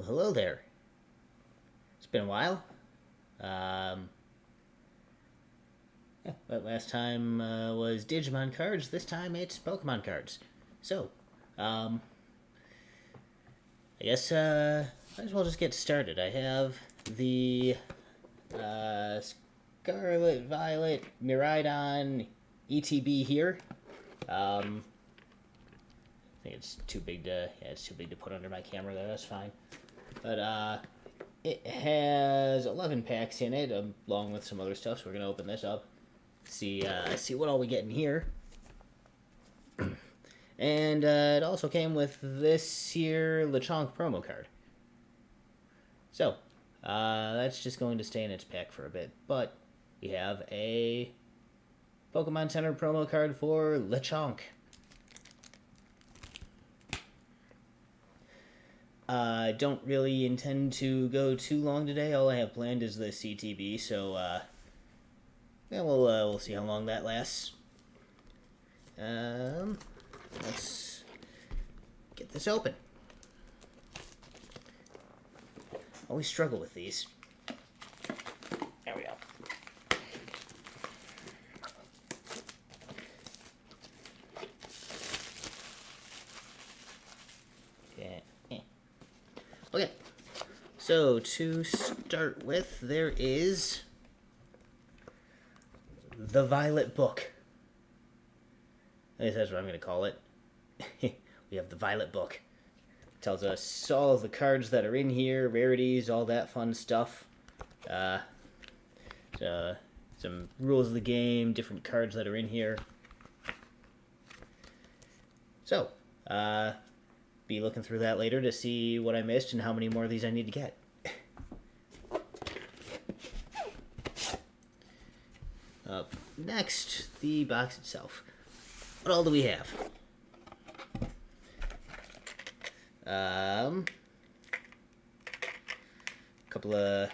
Well, hello there. It's been a while. Um, but last time was Digimon cards. This time it's Pokemon cards. So, um, I guess might as well just get started. I have the Scarlet Violet Miraidon ETB here. I think it's too big to put under my camera there. That's fine. But it has 11 packs in it, along with some other stuff. So we're gonna open this up, see what all we get in here. And it also came with this here Lechonk promo card. So that's just going to stay in its pack for a bit. But we have a Pokemon Center promo card for Lechonk. I don't really intend to go too long today. All I have planned is the CTB, so yeah, we'll see how long that lasts. Let's get this open. Always struggle with these. There we go. Okay, so to start with, there is the Violet Book. At least that's what I'm going to call it. We have the Violet Book. It tells us all of the cards that are in here, rarities, all that fun stuff. Some rules of the game, different cards that are in here. So, be looking through that later to see what I missed and how many more of these I need to get. Up next, the box itself. What all do we have? A couple of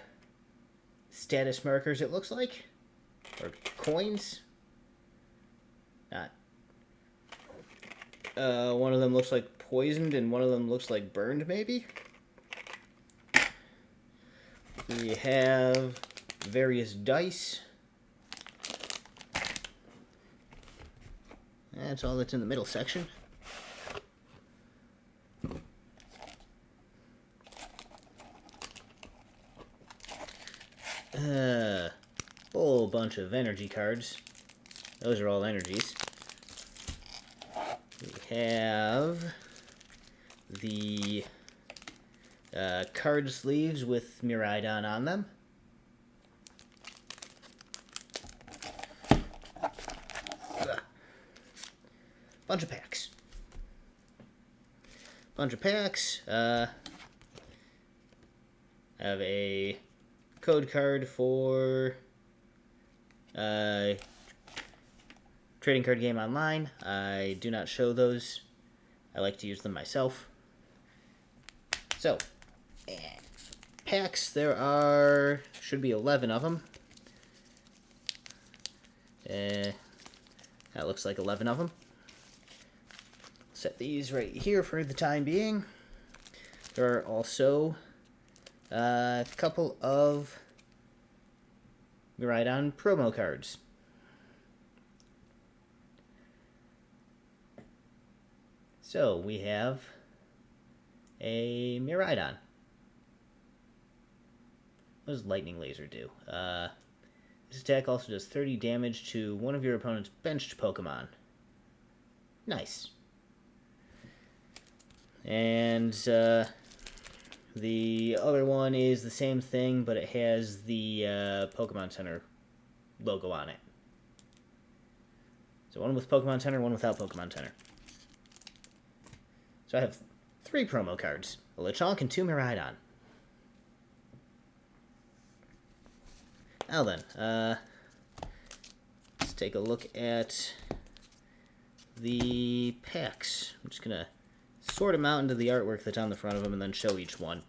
status markers, it looks like, or coins. Not. One of them looks like poisoned, and one of them looks like burned, maybe. We have various dice. That's all that's in the middle section. Whole bunch of energy cards. Those are all energies. We have the card sleeves with Miraidon on them. Bunch of packs. Have a code card for Trading Card Game Online. I do not show those. I like to use them myself. So, packs, should be 11 of them. That looks like 11 of them. Set these right here for the time being. There are also a couple of Miraidon promo cards. So we have a Miraidon. What does Lightning Laser do? This attack also does 30 damage to one of your opponent's benched Pokemon. Nice. And the other one is the same thing, but it has the Pokemon Center logo on it. So one with Pokemon Center, one without Pokemon Center. So I have 3 promo cards, a Lechonk and 2 Miraidon. Now then, let's take a look at the packs. I'm just going to sort them out into the artwork that's on the front of them and then show each one.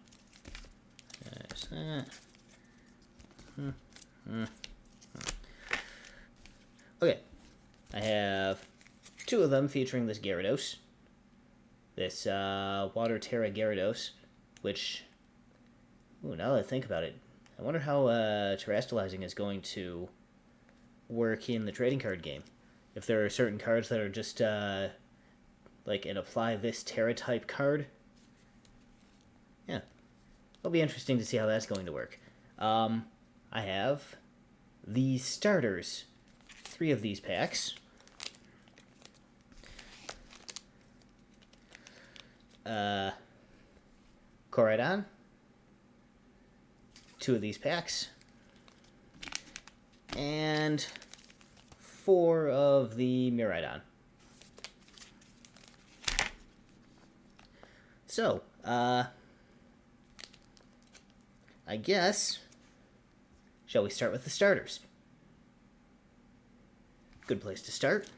There's that. Okay, I have 2 of them featuring this Gyarados. This Water Terra Gyarados, which Ooh, now that I think about it, I wonder how terrestrializing is going to work in the trading card game. If there are certain cards that are just like an apply this Terra type card. Yeah, it'll be interesting to see how that's going to work. I have the starters, 3 of these packs. Miraidon, 2 of these packs, and 4 of the Miraidon. So, I guess, shall we start with the starters? Good place to start.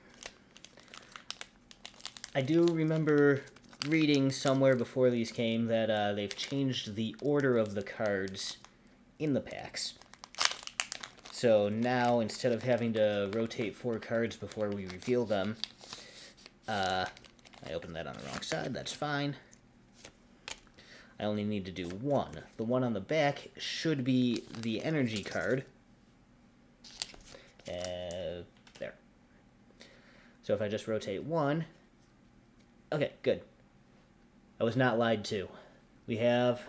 I do remember reading somewhere before these came that they've changed the order of the cards in the packs. So now, instead of having to rotate 4 cards before we reveal them, I opened that on the wrong side, that's fine. I only need to do 1. The one on the back should be the energy card. There. So if I just rotate 1, okay, good. I was not lied to. We have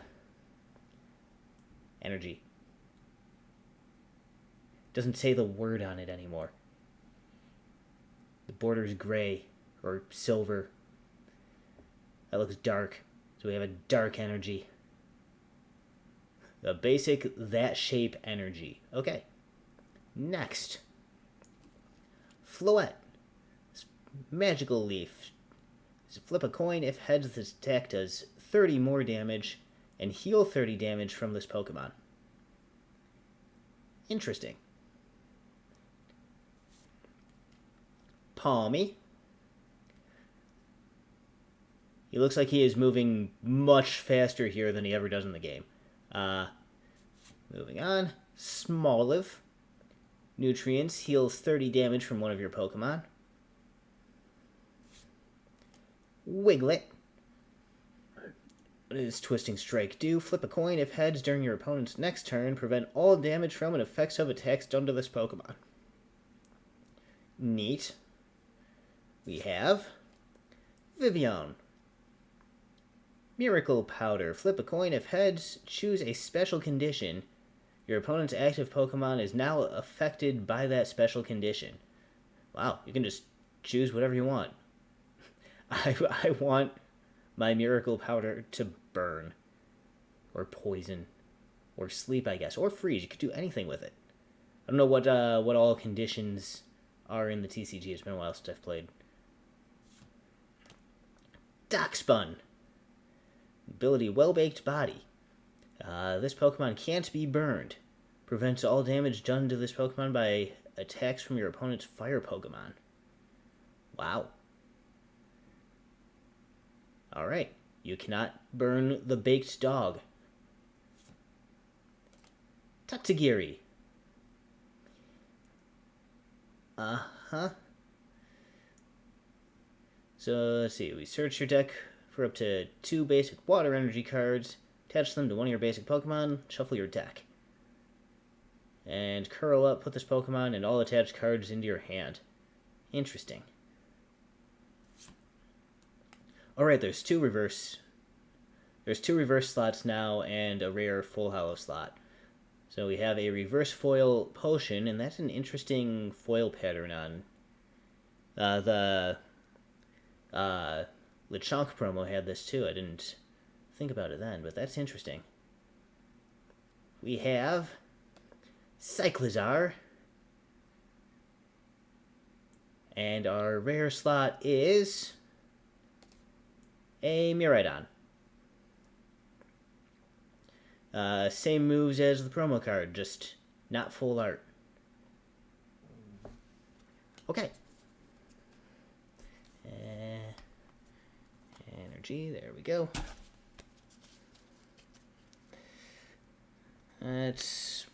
energy. Doesn't say the word on it anymore. The border is gray or silver. That looks dark. So we have a dark energy. The basic that shape energy. Okay. Next. Floette. Magical leaf. Flip a coin. If heads, this attack does 30 more damage and heal 30 damage from this Pokemon. Interesting. Palmy. He looks like he is moving much faster here than he ever does in the game. Moving on. Smoliv. Nutrients. Heals 30 damage from one of your Pokemon. Wiglet. What does Twisting Strike do? Flip a coin. If heads during your opponent's next turn, prevent all damage from and effects of attacks done to this Pokemon. Neat. We have Vivian. Miracle Powder. Flip a coin. If heads, choose a special condition. Your opponent's active Pokemon is now affected by that special condition. Wow, you can just choose whatever you want. I want my Miracle Powder to burn. Or poison. Or sleep, I guess. Or freeze. You could do anything with it. I don't know what all conditions are in the TCG. It's been a while since I've played. Darkspun. Ability Well-Baked Body. This Pokemon can't be burned. Prevents all damage done to this Pokemon by attacks from your opponent's fire Pokemon. Wow. Alright. You cannot burn the baked dog. Tatsugiri. Uh-huh. So, let's see. We search your deck for up to 2 basic water energy cards. Attach them to one of your basic Pokemon. Shuffle your deck. And curl up, put this Pokemon and all attached cards into your hand. Interesting. Alright, there's two reverse slots now and a rare full hollow slot. So we have a reverse foil potion, and that's an interesting foil pattern on the Lechonk promo had this too. I didn't think about it then, but that's interesting. We have Cyclizar. And our rare slot is a Miraidon. Same moves as the promo card, just not full art. Okay. Energy, there we go. Let's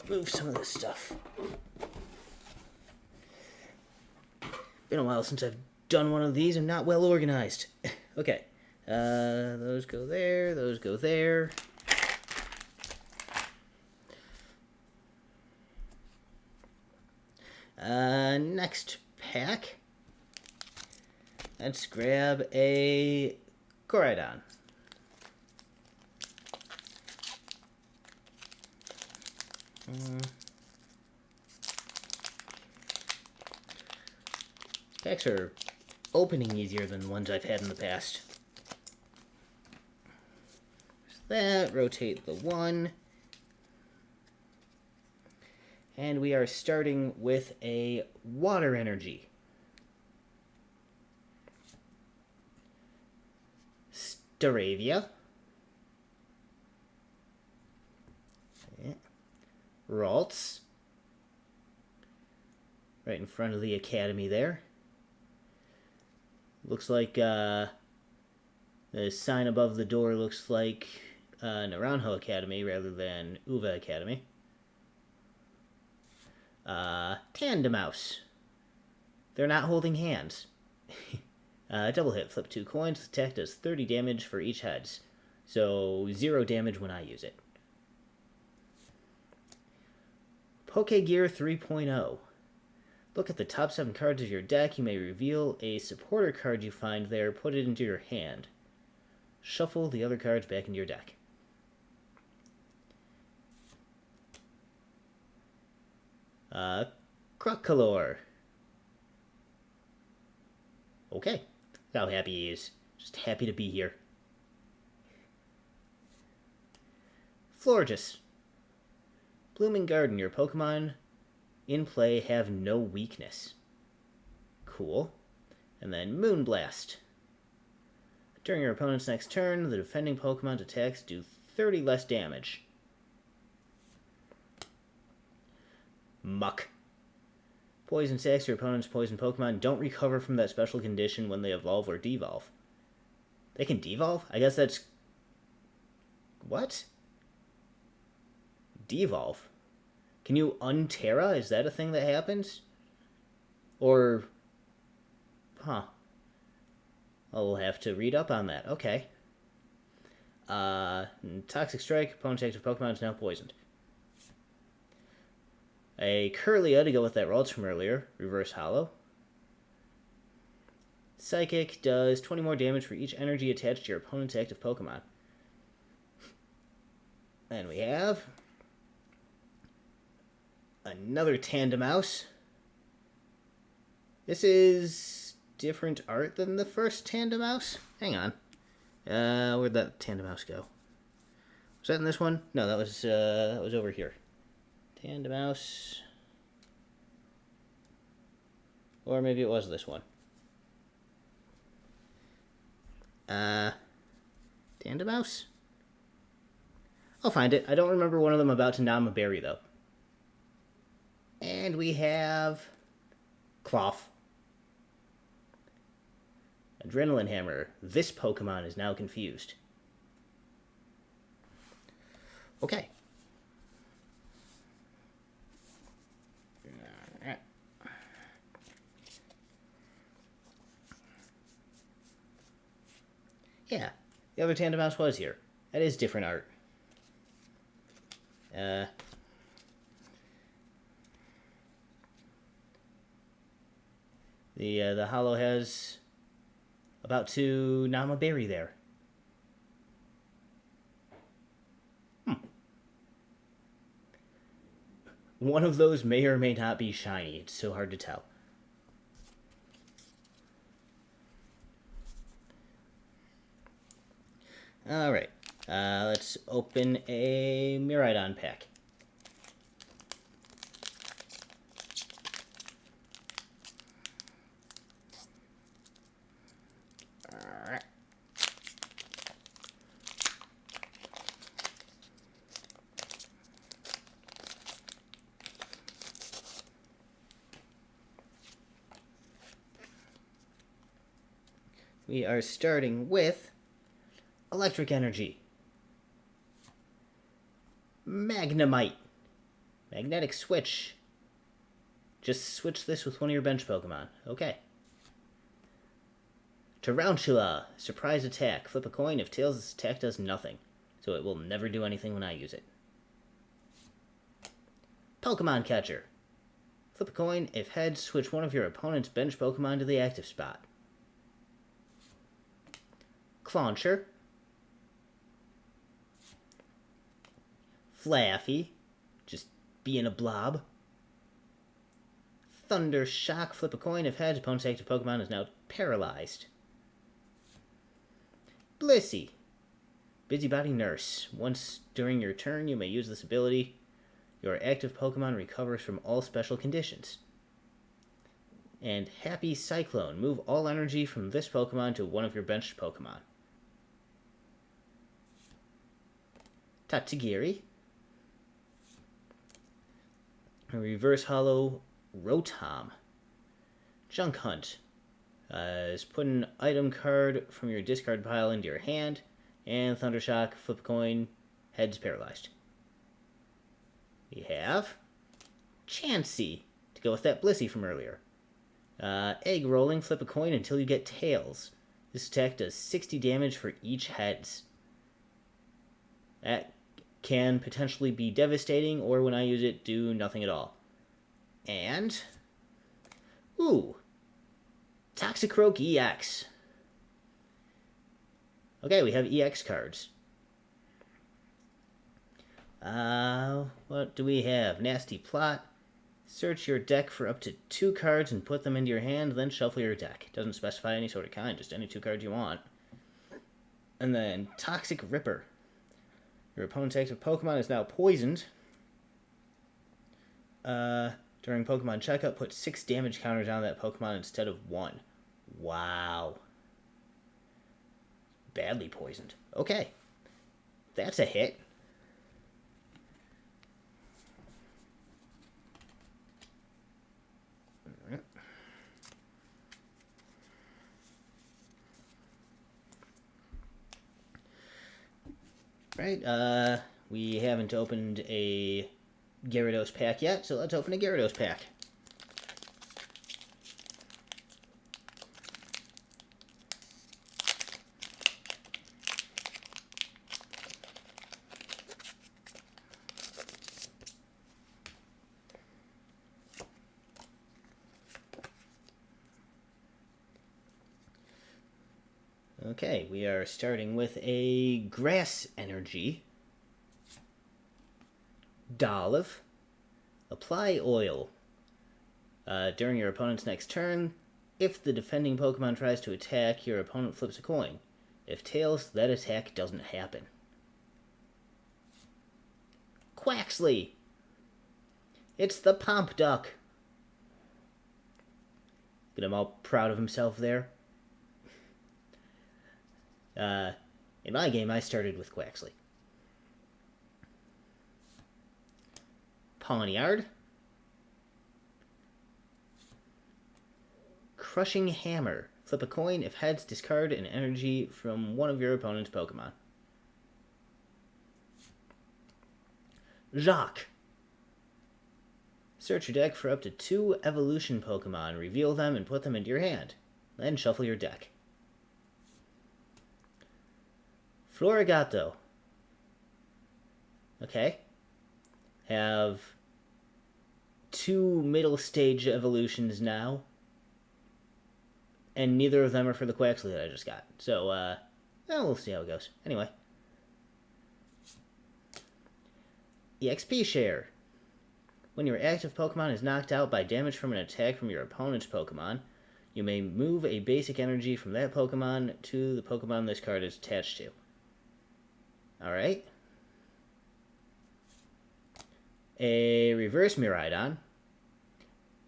move some of this stuff. Been a while since I've done one of these. I'm not well organized. Okay. Those go there. Those go there. Next pack. Let's grab a Miraidon. Packs are opening easier than the ones I've had in the past. That, rotate the one. And we are starting with a water energy. Staravia. Ralts. Right in front of the academy there. Looks like the sign above the door looks like Naranjo Academy rather than Uva Academy. Tandemouse. They're not holding hands. Double hit, flip 2 coins. Attack does 30 damage for each heads. So 0 damage when I use it. Pokegear 3.0. Look at the top 7 cards of your deck. You may reveal a supporter card you find there. Put it into your hand. Shuffle the other cards back into your deck. Croccolor. Okay. How happy he is. Just happy to be here. Florges. Blooming Garden. Your Pokemon in play have no weakness. Cool. And then Moonblast. During your opponent's next turn, the defending Pokemon's attacks do 30 less damage. Muck. Poison Sacks, your opponent's poison Pokemon don't recover from that special condition when they evolve or devolve. They can devolve? I guess that's... What? Devolve? Can you Unterra? Is that a thing that happens? Or... Huh. I'll have to read up on that. Okay. Toxic Strike, opponent's active Pokemon is now poisoned. A Curlia to go with that Ralts from earlier. Reverse Hollow. Psychic does 20 more damage for each energy attached to your opponent's active Pokemon. And we have... another Tandemouse. This is different art than the first Tandemouse. Hang on. Where'd that Tandemouse go? Was that in this one? No, that was over here. Tandemouse. Or maybe it was this one. Tandemouse? I'll find it. I don't remember one of them about to nom a berry, though. And we have... Cloth. Adrenaline Hammer. This Pokemon is now confused. Okay. Yeah, the other Tandemouse was here. That is different art. The Hollow has about to nom a berry there. One of those may or may not be shiny. It's so hard to tell. Alright, let's open a Miraidon pack. Alright. We are starting with Electric Energy. Magnemite. Magnetic Switch. Just switch this with one of your bench Pokemon. Okay. Tarantula. Surprise attack. Flip a coin. If tails, this attack does nothing. So it will never do anything when I use it. Pokemon Catcher. Flip a coin. If heads, switch one of your opponent's bench Pokemon to the active spot. Clauncher. Flaffy. Just being a blob. Thunder Shock. Flip a coin. If heads, opponent's active Pokemon is now paralyzed. Blissey. Busybody Nurse. Once during your turn, you may use this ability. Your active Pokemon recovers from all special conditions. And Happy Cyclone. Move all energy from this Pokemon to one of your benched Pokemon. Tatsugiri. A Reverse Hollow Rotom. Junk Hunt. Is put an item card from your discard pile into your hand. And Thundershock, flip a coin, heads paralyzed. We have Chansey, to go with that Blissey from earlier. Egg Rolling, flip a coin until you get tails. This attack does 60 damage for each heads. That can potentially be devastating, or when I use it, do nothing at all. And, Toxicroak EX. Okay, we have EX cards. What do we have? Nasty Plot. Search your deck for up to 2 cards and put them into your hand, then shuffle your deck. Doesn't specify any sort of kind, just any 2 cards you want. And then Toxic Ripper. Your opponent's active Pokemon is now poisoned. During Pokemon Checkup, put 6 damage counters on that Pokemon instead of 1. Wow. Badly poisoned. Okay. That's a hit. Right, we haven't opened a Gyarados pack yet, so let's open a Gyarados pack. Okay, we are starting with a Grass Energy. Dolliv. Apply Oil. During your opponent's next turn, if the defending Pokemon tries to attack, your opponent flips a coin. If tails, that attack doesn't happen. Quaxley. It's the Pomp Duck. Get him all proud of himself there. In my game, I started with Quaxley. Pawniard. Crushing Hammer. Flip a coin. If heads, discard an energy from one of your opponent's Pokemon. Jacques. Search your deck for up to 2 evolution Pokemon, reveal them, and put them into your hand. Then shuffle your deck. Florigato. Okay. Have 2 middle stage evolutions now. And neither of them are for the Quaxley that I just got. So, we'll see how it goes. Anyway. EXP Share. When your active Pokemon is knocked out by damage from an attack from your opponent's Pokemon, you may move a basic energy from that Pokemon to the Pokemon this card is attached to. Alright. A Reverse Miraidon.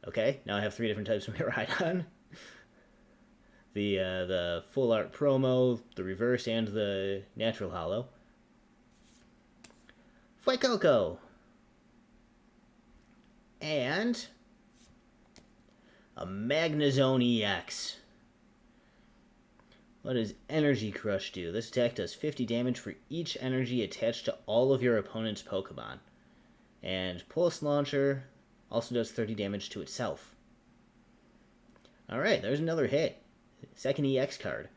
Okay, now I have 3 different types of Miraidon. The Full Art Promo, the Reverse, and the Natural Hollow. Fuecoco. And a Magnezone EX. What does Energy Crush do? This attack does 50 damage for each energy attached to all of your opponent's Pokemon. And Pulse Launcher also does 30 damage to itself. Alright, there's another hit. Second EX card.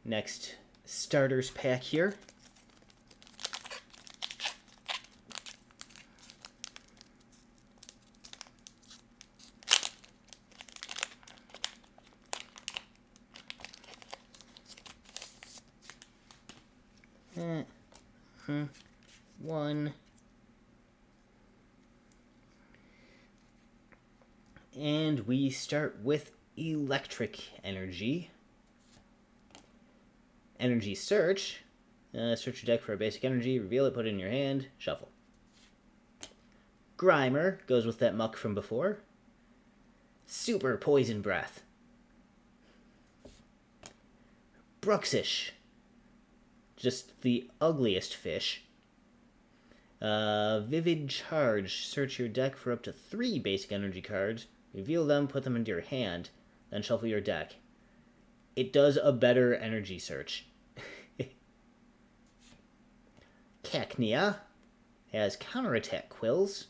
next starters pack here. One. And we start with Electric Energy. Energy Search. Search your deck for a basic energy, reveal it, put it in your hand, shuffle. Grimer goes with that muck from before. Super Poison Breath. Bruxish. Just the ugliest fish. Vivid Charge. Search your deck for up to 3 basic energy cards. Reveal them, put them into your hand, then shuffle your deck. It does a better energy search. Cacnea has counterattack quills.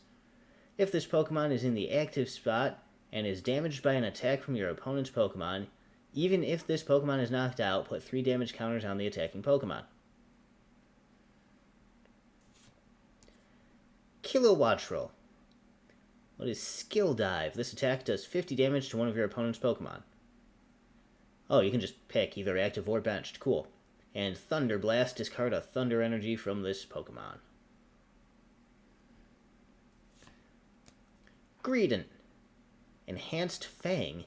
If this Pokemon is in the active spot and is damaged by an attack from your opponent's Pokemon, even if this Pokemon is knocked out, put 3 damage counters on the attacking Pokemon. Kilowattrel. What is Skill Dive? This attack does 50 damage to one of your opponent's Pokemon. Oh, you can just pick either active or benched. Cool. And Thunder Blast. Discard a Thunder Energy from this Pokemon. Greedent. Enhanced Fang.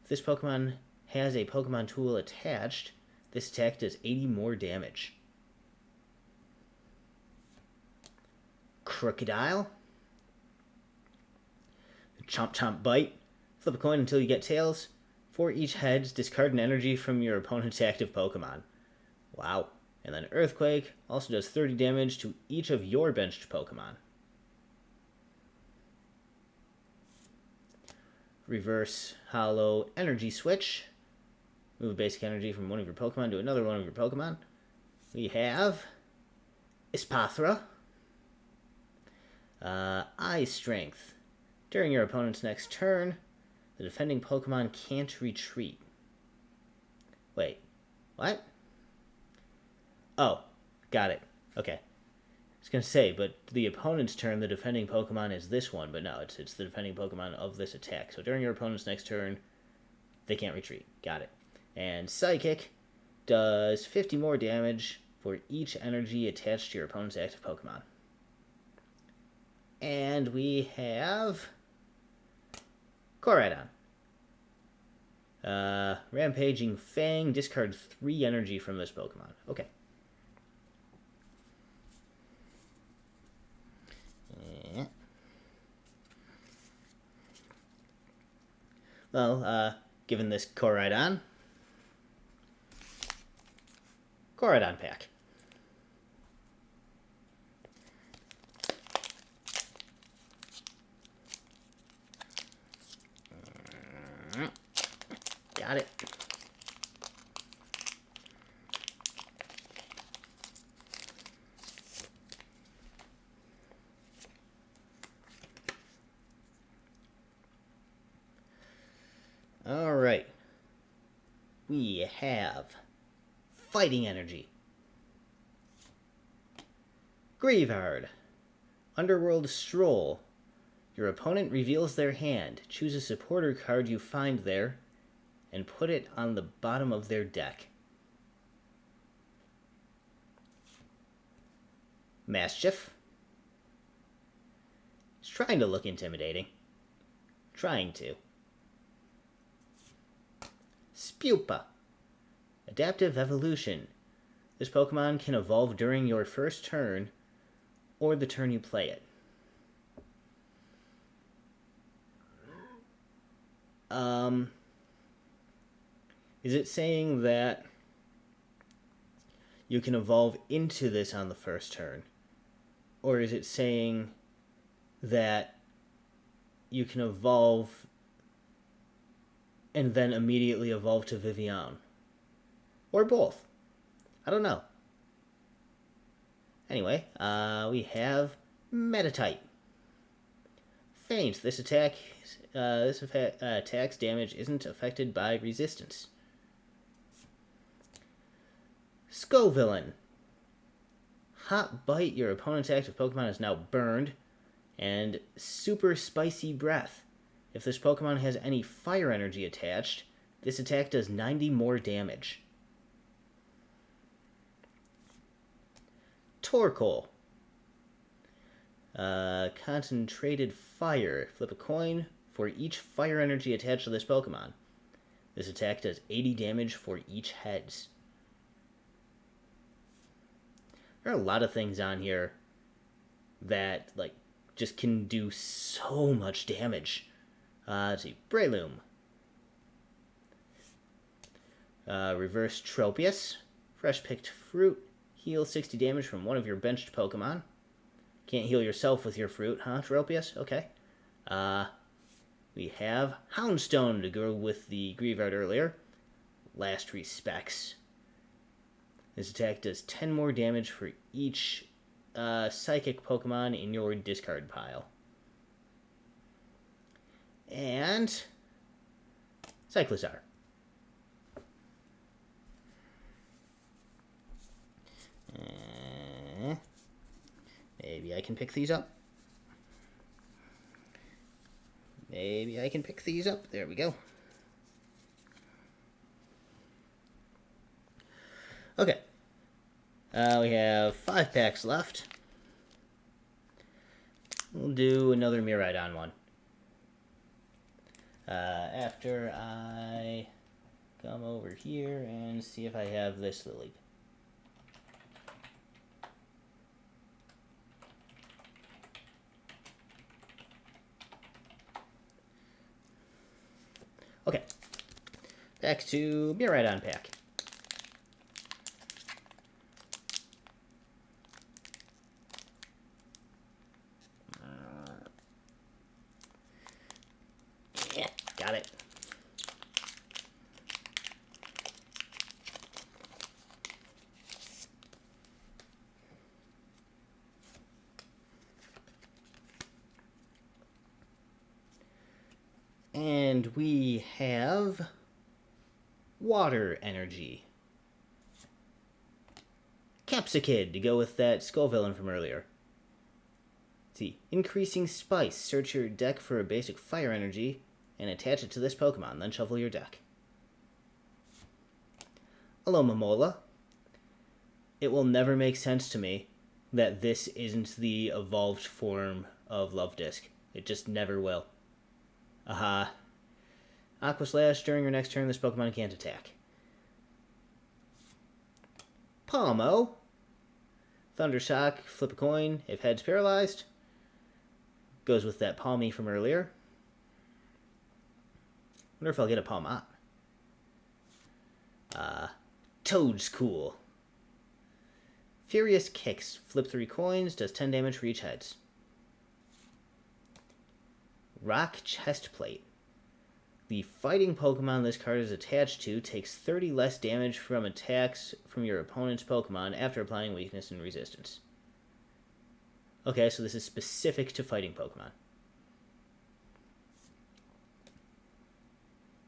If this Pokemon has a Pokemon tool attached, this attack does 80 more damage. Crocodile. Chomp Chomp Bite. Flip a coin until you get tails. For each heads, discard an energy from your opponent's active Pokemon. Wow. And then Earthquake also does 30 damage to each of your benched Pokemon. Reverse Hollow Energy Switch. Move a basic energy from one of your Pokemon to another one of your Pokemon. We have Espathra. Eye Strength. During your opponent's next turn, the defending Pokemon can't retreat. Wait, what? Oh, got it. Okay. I was going to say, but the opponent's turn, the defending Pokemon is this one, but no, it's the defending Pokemon of this attack. So during your opponent's next turn, they can't retreat. Got it. And Psychic does 50 more damage for each energy attached to your opponent's active Pokemon. And we have Miraidon. Rampaging Fang. Discard 3 energy from this Pokemon. Okay. Well, given this Miraidon pack. Got it. All right. We have Fighting Energy. Grievard. Underworld Stroll. Your opponent reveals their hand. Choose a supporter card you find there and put it on the bottom of their deck. Mischief. It's trying to look intimidating. Trying to. Spupa. Adaptive Evolution. This Pokemon can evolve during your first turn or the turn you play it. Is it saying that you can evolve into this on the first turn? Or is it saying that you can evolve and then immediately evolve to Vivian? Or both? I don't know. Anyway, we have Metatite. Faint. This attack's damage isn't affected by resistance. Scovillain. Hot Bite, your opponent's active Pokemon is now burned. And Super Spicy Breath. If this Pokemon has any fire energy attached, this attack does 90 more damage. Torkoal. Concentrated Fire. Flip a coin for each fire energy attached to this Pokemon. This attack does 80 damage for each heads. There are a lot of things on here that, just can do so much damage. Let's see. Breloom. Reverse Tropius. Fresh picked fruit. Heal 60 damage from one of your benched Pokemon. Can't heal yourself with your fruit, huh, Tropius? Okay. We have Houndstone to go with the Greavard earlier. Last Respects. This attack does 10 more damage for each Psychic Pokemon in your discard pile. And Cyclizar. Maybe I can pick these up. Maybe I can pick these up. There we go. Okay. We have 5 packs left. We'll do another Miraidon one. After I come over here and see if I have this Lily. Okay. Back to Miraidon pack. Yeah, got it. And we have Water Energy. Capsicid to go with that Scovillain from earlier. Let's see. Increasing Spice. Search your deck for a basic Fire Energy and attach it to this Pokemon, then shuffle your deck. Alomomola. It will never make sense to me that this isn't the evolved form of Luvdisc. It just never will. Aha. Aqua Slash. During your next turn, this Pokemon can't attack. Palmo. Thunder Shock. Flip a coin. If head's paralyzed. Goes with that Palmy from earlier. Wonder if I'll get a Palmot. Toadscool. Furious Kicks. Flip 3 coins. Does 10 damage for each heads. Rock Chestplate. The fighting Pokemon this card is attached to takes 30 less damage from attacks from your opponent's Pokemon after applying weakness and resistance. Okay, so this is specific to fighting Pokemon.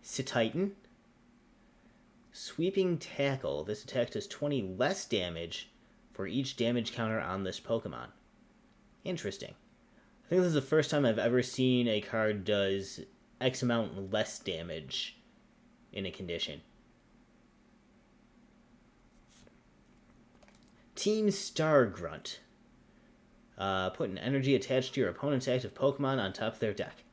Cetitan. Sweeping Tackle. This attack does 20 less damage for each damage counter on this Pokemon. Interesting. I think this is the first time I've ever seen a card does X amount less damage in a condition. Team Star Grunt. Put an energy attached to your opponent's active Pokemon on top of their deck.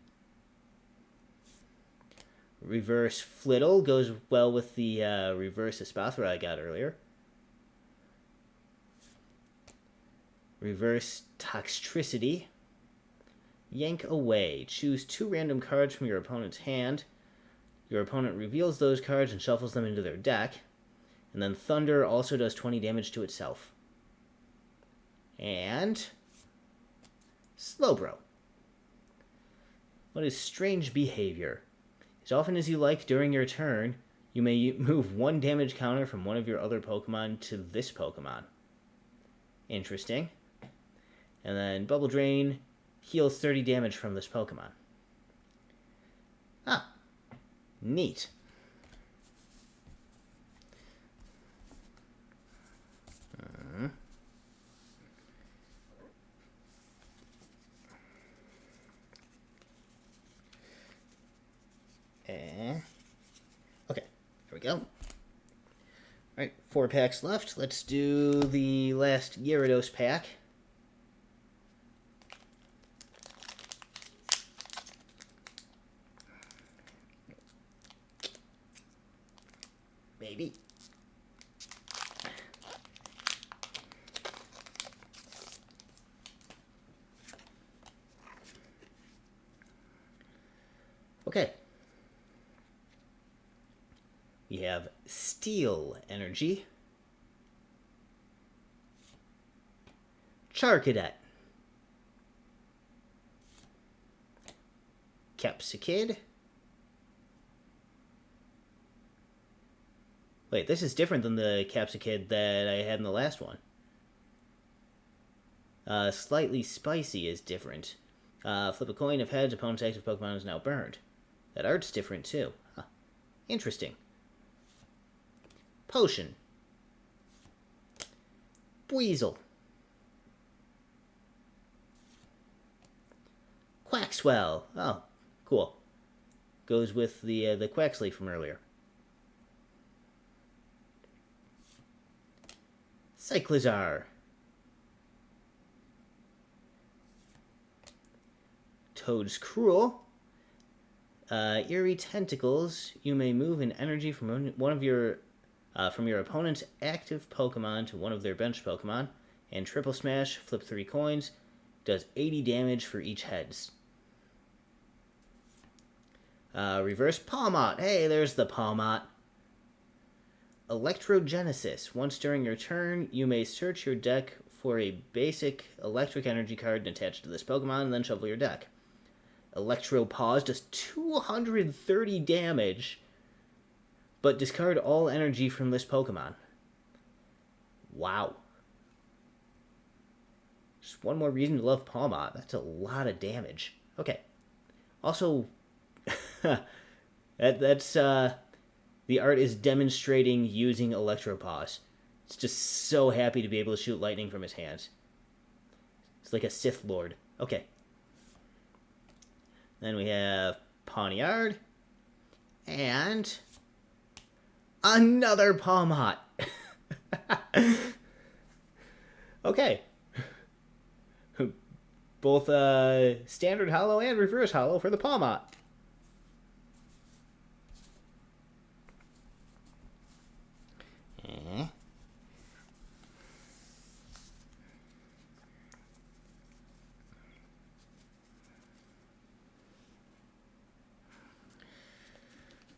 Reverse Flittle goes well with the reverse Espathra I got earlier. Reverse Toxtricity. Yank Away. Choose 2 random cards from your opponent's hand. Your opponent reveals those cards and shuffles them into their deck. And then Thunder also does 20 damage to itself. And Slowbro. What is Strange Behavior? As often as you like during your turn, you may move 1 damage counter from one of your other Pokemon to this Pokemon. Interesting. And then Bubble Drain heals 30 damage from this Pokemon. Ah, neat. 4 packs left. Let's do the last Gyarados pack. Maybe. Okay. We have Steel Energy, Charcadet, Capsicid. Wait, this is different than the Capsicid that I had in the last one. Slightly Spicy is different. Flip a coin. If heads, opponent's active Pokemon is now burned. That art's different too. Huh. Interesting. Potion. Weasel. Quaxwell. Oh, cool. Goes with the Quaxley from earlier. Cyclizar. Toad's Cruel. Eerie Tentacles. You may move an energy from one of your from your opponent's active Pokemon to one of their bench Pokemon. And Triple Smash. Flip 3 coins. Does 80 damage for each heads. Reverse Palmot. Hey, there's the Palmot. Electrogenesis. Once during your turn, you may search your deck for a basic electric energy card attached to this Pokemon and then shuffle your deck. Electropause does 230 damage, but discard all energy from this Pokemon. Wow. Just one more reason to love Palmot. That's a lot of damage. Okay. Also, that's the art is demonstrating using Electropause. It's just so happy to be able to shoot lightning from his hands. It's like a Sith Lord. Okay. Then we have Pawniard. And another Palmot. Okay. Both standard holo and reverse holo for the Palmot.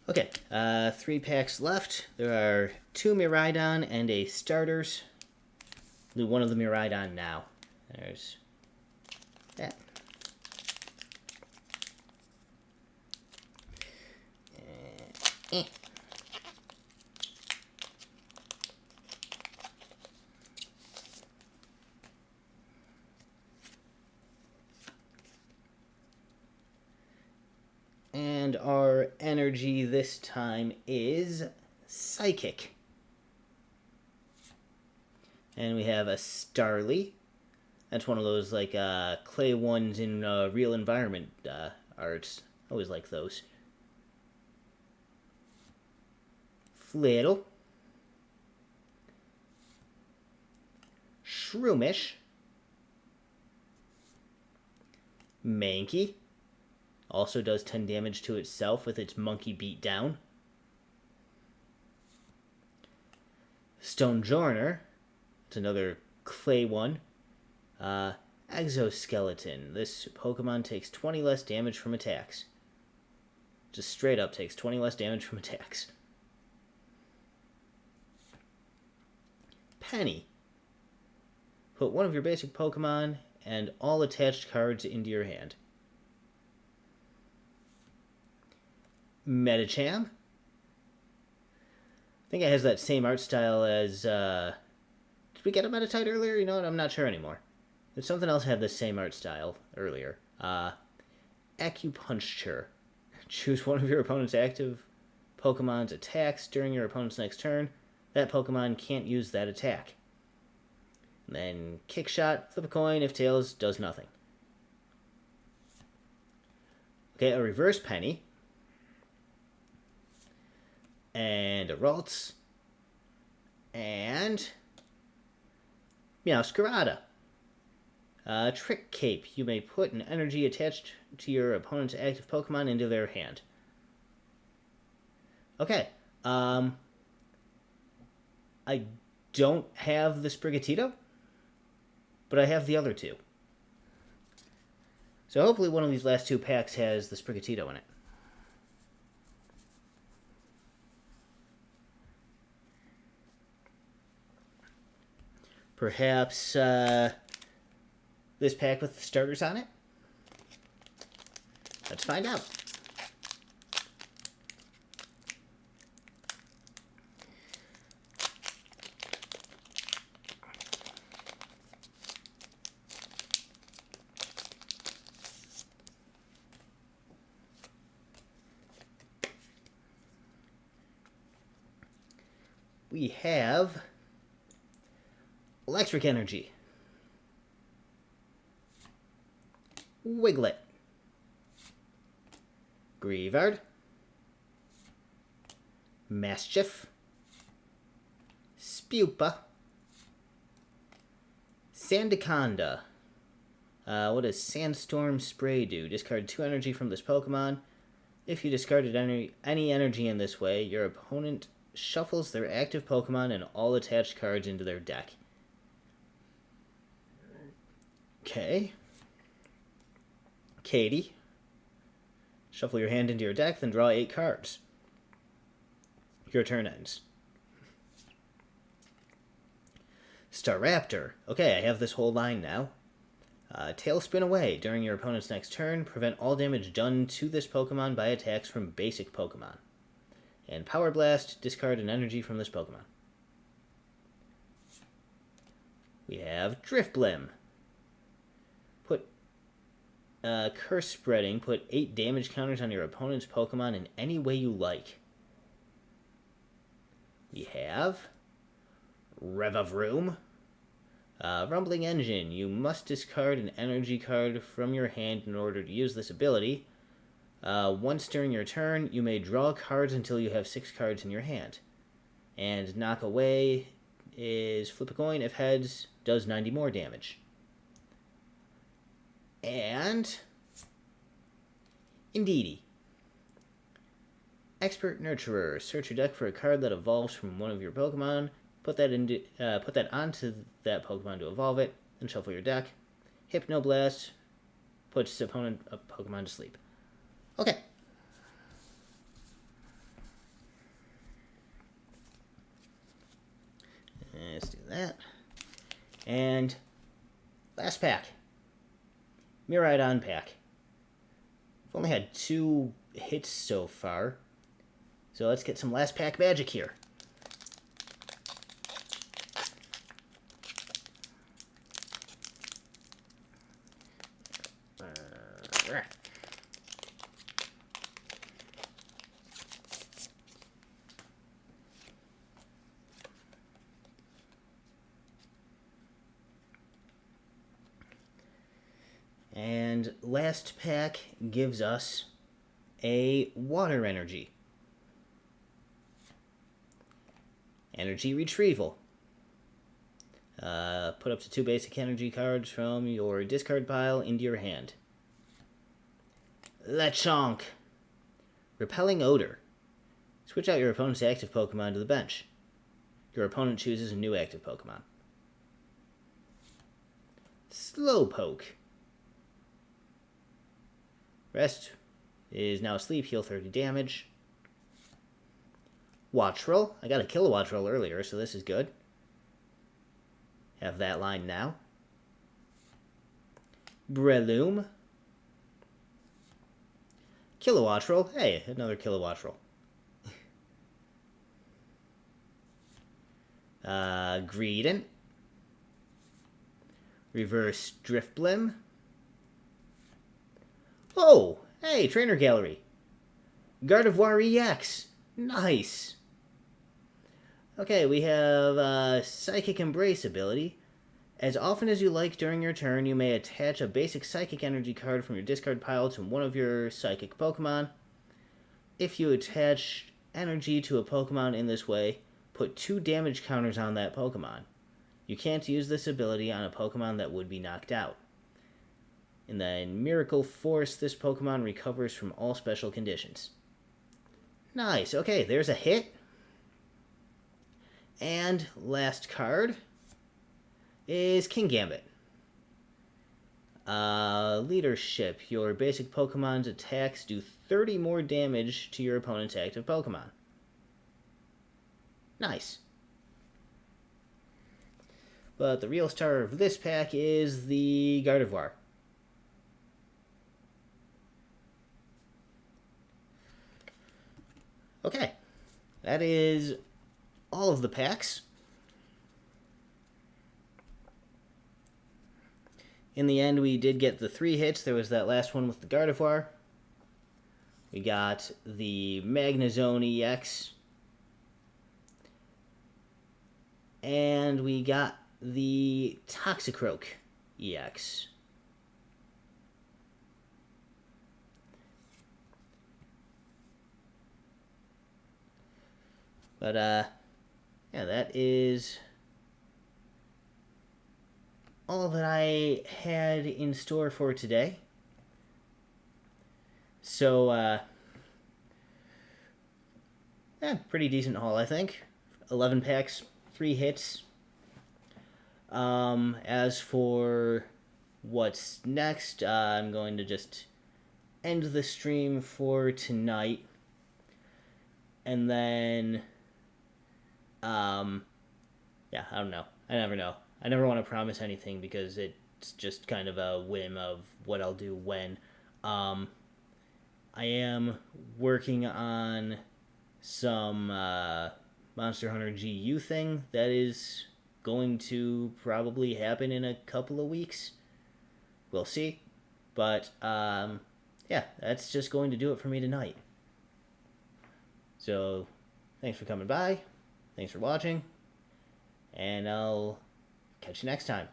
Okay, 3 packs left. There are 2 Miraidon and a starters. Do one of the Miraidon now. There's that. And our energy this time is Psychic. And we have a Starly. That's one of those like clay ones in real environment arts. Always like those. Flittle. Shroomish. Mankey. Also does 10 damage to itself with its monkey beat down. Stonjourner. It's another clay one. Exoskeleton. This Pokemon takes 20 less damage from attacks. Just straight up takes 20 less damage from attacks. Penny. Put one of your basic Pokemon and all attached cards into your hand. Medicham. I think it has that same art style as, did we get a Meditite earlier? You know what, I'm not sure anymore. There's something else had the same art style earlier. Acupuncture. Choose one of your opponent's active Pokemon's attacks during your opponent's next turn. That Pokemon can't use that attack. And then Kick Shot, flip a coin, if tails, does nothing. Okay, a reverse Penny. And a Ralts. And Meowscarada. Trick Cape. You may put an energy attached to your opponent's active Pokemon into their hand. Okay. I don't have the Sprigatito, but I have the other two. So hopefully one of these last two packs has the Sprigatito in it. Perhaps this pack with the starters on it? Let's find out. We have Electric Energy, Wiglet, Grievard, Mischief, Spupa, Sandaconda. What does Sandstorm Spray do? Discard 2 energy from this Pokemon. If you discarded any energy in this way, your opponent shuffles their active Pokemon and all attached cards into their deck. Okay. Katie. Shuffle your hand into your deck, then draw 8 cards. Your turn ends. Staraptor. Okay, I have this whole line now. Tailspin away. During your opponent's next turn, prevent all damage done to this Pokemon by attacks from basic Pokemon. And Power Blast, discard an energy from this Pokemon. We have Drifblim. Put Curse Spreading. Put 8 damage counters on your opponent's Pokemon in any way you like. We have Revavroom. Rumbling Engine. You must discard an energy card from your hand in order to use this ability. Once during your turn, you may draw cards until you have 6 cards in your hand. And Knock Away is flip a coin. If heads, does 90 more damage. And Indeedee. Expert Nurturer. Search your deck for a card that evolves from one of your Pokemon. Put that onto that Pokemon to evolve it, then shuffle your deck. Hypnoblast puts opponent Pokemon to sleep. Okay. Let's do that. And last pack. Miraidon pack. I've only had 2 hits so far. So let's get some last pack magic here. And last pack gives us a Water Energy. Energy Retrieval. Put up to 2 basic energy cards from your discard pile into your hand. Lechonk. Repelling Odor. Switch out your opponent's active Pokemon to the bench. Your opponent chooses a new active Pokemon. Slowpoke. Rest is now asleep, heal 30 damage. Wattrel. I got a Kilowattrel earlier, so this is good. Have that line now. Breloom. Kilowattrel. Hey, another Kilowattrel. Greedent. Reverse Drifblim. Oh, hey, Trainer Gallery. Gardevoir EX. Nice. Okay, we have Psychic Embrace ability. As often as you like during your turn, you may attach a basic Psychic Energy card from your discard pile to one of your Psychic Pokemon. If you attach energy to a Pokemon in this way, put 2 damage counters on that Pokemon. You can't use this ability on a Pokemon that would be knocked out. And then Miracle Force, this Pokemon recovers from all special conditions. Nice, okay, there's a hit. And last card is Kingambit. Leadership. Your basic Pokemon's attacks do 30 more damage to your opponent's active Pokemon. Nice. But the real star of this pack is the Gardevoir. Okay, that is all of the packs. In the end, we did get the 3 hits. There was that last one with the Gardevoir. We got the Magnezone EX. And we got the Toxicroak EX. But, yeah, that is all that I had in store for today. So, yeah, pretty decent haul, I think. 11 packs, 3 hits. As for what's next, I'm going to just end the stream for tonight. And then, yeah, I don't know. I never know. I never want to promise anything because it's just kind of a whim of what I'll do when. I am working on some Monster Hunter GU thing that is going to probably happen in a couple of weeks. We'll see. But, yeah, that's just going to do it for me tonight. So, thanks for coming by. Thanks for watching. And I'll catch you next time.